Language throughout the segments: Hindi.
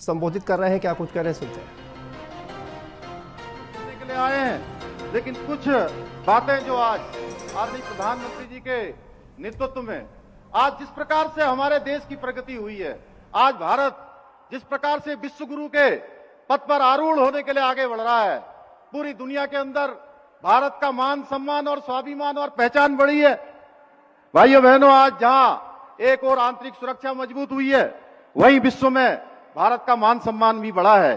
संबोधित कर रहे हैं, क्या कुछ कह रहे हैं, सुनते हैं। के लिए आए हैं, लेकिन कुछ बातें जो आज आदरणीय प्रधानमंत्री जी के नेतृत्व में आज जिस प्रकार से हमारे देश की प्रगति हुई है, आज भारत जिस प्रकार से विश्व गुरु के पद पर आरूढ़ होने के लिए आगे बढ़ रहा है, पूरी दुनिया के अंदर भारत का मान सम्मान और स्वाभिमान और पहचान बढ़ी है। भाइयों बहनों, आज जहां एक और आंतरिक सुरक्षा मजबूत हुई है, वहीं विश्व में भारत का मान सम्मान भी बढ़ा है।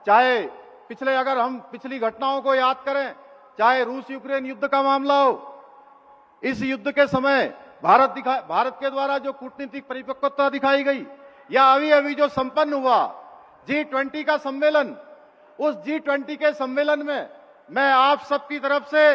चाहे अगर हम पिछली घटनाओं को याद करें, चाहे रूस यूक्रेन युद्ध का मामला हो, इस युद्ध के समय भारत के द्वारा जो कूटनीतिक परिपक्वता दिखाई गई, या अभी अभी जो संपन्न हुआ G20 का सम्मेलन, उस G20 के सम्मेलन में मैं आप सबकी तरफ से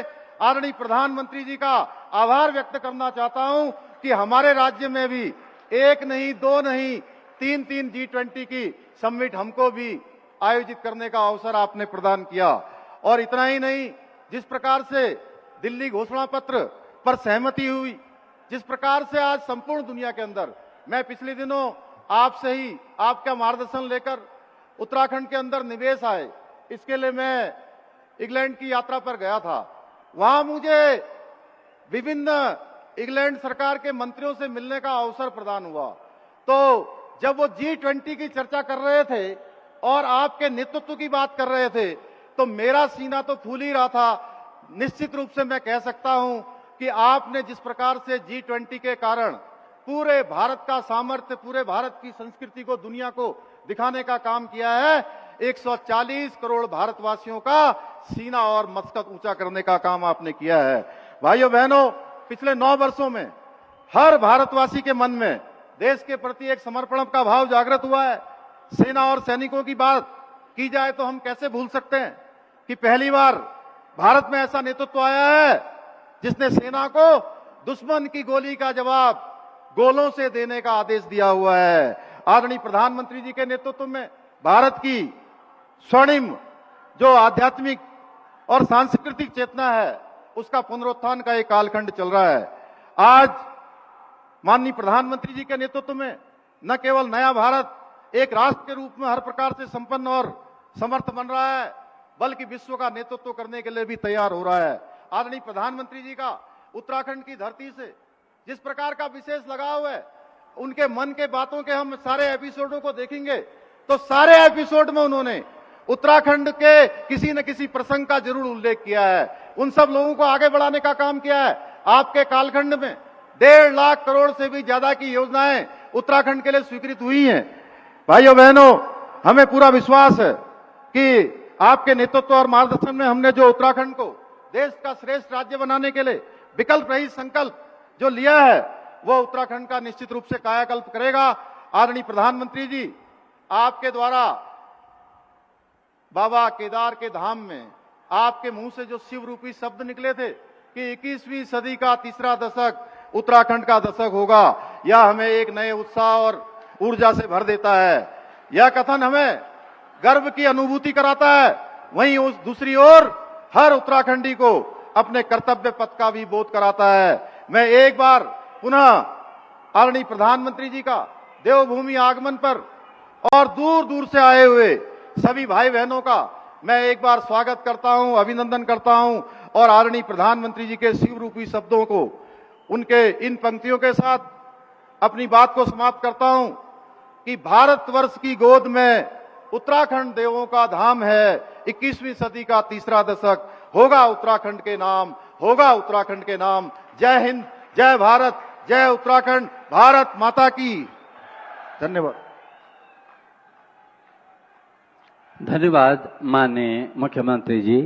आदरणीय प्रधानमंत्री जी का आभार व्यक्त करना चाहता हूं कि हमारे राज्य में भी एक नहीं, दो नहीं, तीन G20 की समिट हमको भी आयोजित करने का अवसर आपने प्रदान किया। और इतना ही नहीं, जिस प्रकार से दिल्ली घोषणा पत्र पर सहमति हुई, जिस प्रकार से आज संपूर्ण दुनिया के अंदर, मैं पिछले दिनों आपसे ही आपका मार्गदर्शन लेकर उत्तराखंड के अंदर निवेश आए, इसके लिए मैं इंग्लैंड की यात्रा पर गया था। वहां मुझे विभिन्न इंग्लैंड सरकार के मंत्रियों से मिलने का अवसर प्रदान हुआ। तो जब वो G20 की चर्चा कर रहे थे और आपके नेतृत्व की बात कर रहे थे, तो मेरा सीना तो फूल ही रहा था। निश्चित रूप से मैं कह सकता हूं कि आपने जिस प्रकार से G20 के कारण पूरे भारत का सामर्थ्य, पूरे भारत की संस्कृति को दुनिया को दिखाने का काम किया है, 140 करोड़ भारतवासियों का सीना और मस्तक ऊंचा करने का काम आपने किया है। भाइयों बहनों, पिछले 9 वर्षों में हर भारतवासी के मन में देश के प्रति एक समर्पण का भाव जागृत हुआ है। सेना और सैनिकों की बात की जाए तो हम कैसे भूल सकते हैं कि पहली बार भारत में ऐसा नेतृत्व आया है जिसने सेना को दुश्मन की गोली का जवाब गोलों से देने का आदेश दिया हुआ है। आदरणीय प्रधानमंत्री जी के नेतृत्व में भारत की स्वर्णिम जो आध्यात्मिक और सांस्कृतिक चेतना है, उसका पुनरुत्थान का एक कालखंड चल रहा है। आज माननीय प्रधानमंत्री जी के नेतृत्व में न केवल नया भारत एक राष्ट्र के रूप में हर प्रकार से संपन्न और समर्थ बन रहा है, बल्कि विश्व का नेतृत्व करने के लिए भी तैयार हो रहा है। आदरणीय प्रधानमंत्री जी का उत्तराखंड की धरती से जिस प्रकार का विशेष लगाव है, उनके मन के बातों के हम सारे एपिसोडों को देखेंगे तो सारे एपिसोड में उन्होंने उत्तराखंड के किसी न किसी प्रसंग का जरूर उल्लेख किया है। उन सब लोगों को आगे बढ़ाने का काम किया है। आपके कालखंड में 1.5 लाख करोड़ से भी ज्यादा की योजनाएं उत्तराखंड के लिए स्वीकृत हुई हैं। भाइयों बहनों, हमें पूरा विश्वास है कि आपके नेतृत्व और मार्गदर्शन में हमने जो उत्तराखंड को देश का श्रेष्ठ राज्य बनाने के लिए विकल्प रहित संकल्प जो लिया है, वो उत्तराखंड का निश्चित रूप से कायाकल्प करेगा। आदरणीय प्रधानमंत्री जी, आपके द्वारा बाबा केदार के धाम में आपके मुंह से जो शिव रूपी शब्द निकले थे कि 21वीं सदी का तीसरा दशक उत्तराखंड का दशक होगा, यह हमें एक नए उत्साह और ऊर्जा से भर देता है। यह कथन हमें गर्व की अनुभूति कराता है, वहीं उस दूसरी ओर हर उत्तराखंडी को अपने कर्तव्य पथ का भी बोध कराता है। मैं एक बार पुनः आदरणीय प्रधानमंत्री जी का देवभूमि आगमन पर और दूर दूर से आए हुए सभी भाई बहनों का मैं एक बार स्वागत करता हूं, अभिनंदन करता हूं और आदरणीय प्रधानमंत्री जी के शिव रूपी शब्दों को उनके इन पंक्तियों के साथ अपनी बात को समाप्त करता हूं कि भारतवर्ष की गोद में उत्तराखंड देवों का धाम है, 21वीं सदी का तीसरा दशक होगा उत्तराखंड के नाम, होगा उत्तराखंड के नाम। जय हिंद, जय भारत, जय उत्तराखंड, भारत माता की। धन्यवाद। धन्यवाद माननीय मुख्यमंत्री जी।